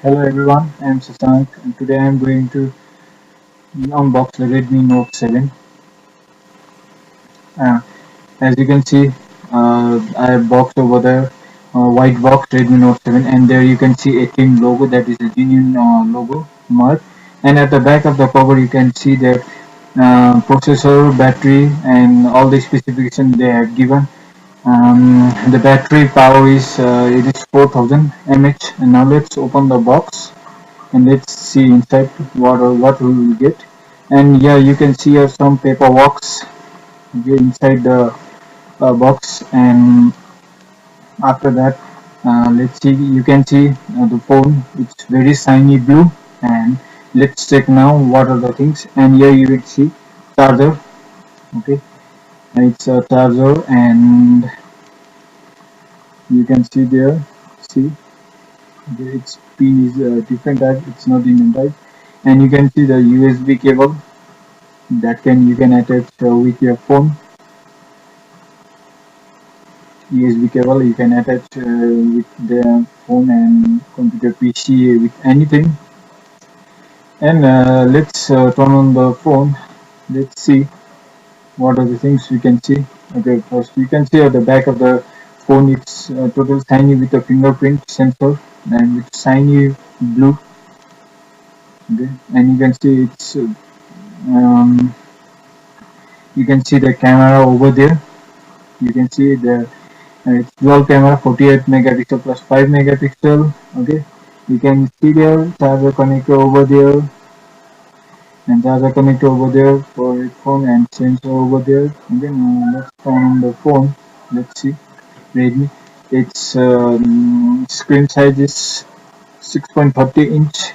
Hello everyone, I am Sasank and today I am going to unbox the Redmi Note 7. Uh, as you can see, I have boxed over the white box Redmi Note 7, and there you can see a team logo, that is a genuine logo mark, and at the back of the cover you can see the processor, battery and all the specifications they have given. The battery power is it is 4000 mAh. And now let's open the box and let's see inside what we will get. And yeah, you can see some paperwork inside the box. And after that, let's see, you can see the phone, it's very shiny blue. And let's check now what are the things. And here you will see charger. Okay, it's a charger, and you can see there, see, its pin is different type, it's not Indian type. And you can see the USB cable that you can attach with your phone. USB cable you can attach with the phone and computer PC with anything. And let's turn on the phone. Let's see what are the things we can see. Okay, first you can see at the back of the phone, it's total shiny with a fingerprint sensor and with shiny blue. Okay, and you can see it's um, you can see the camera over there. You can see the it's dual camera, 48 megapixel plus 5 megapixel. Okay, you can see there charger connector over there, and charger connector over there for headphone and sensor over there. Okay, now let's turn on the phone. Let's see Redmi. Its screen size is 6.30 inch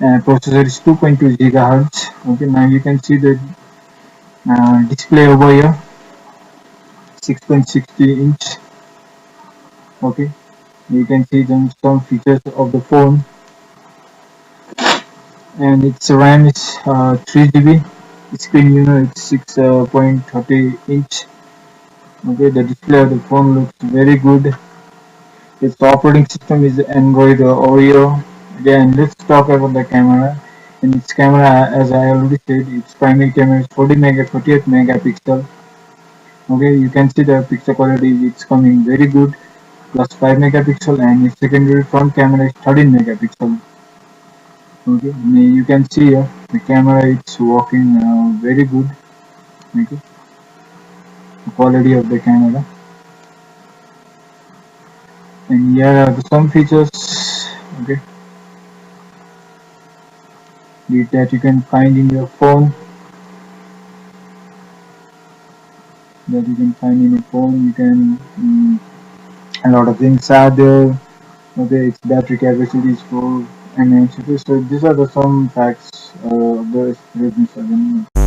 and processor is 2.2 gigahertz. Okay, now you can see the display over here, 6.60 inch. Okay, you can see some features of the phone. And its RAM is 3 GB. Screen it's 6.30 inch. Okay, the display of the phone looks very good. Its operating system is Android Oreo. Again, let's talk about the camera. In its camera, as I already said, its primary camera is 48 megapixel. Okay, you can see the picture quality, it's coming very good, plus 5 megapixel, and its secondary front camera is 13 megapixel. Okay, you can see the camera, it's working very good. Okay, the quality of the camera. And here are some features. Okay, that you can find in your phone. You can a lot of things are there. Okay, its battery capacity is 4 mAh. So these are the some facts of the Redmi 7.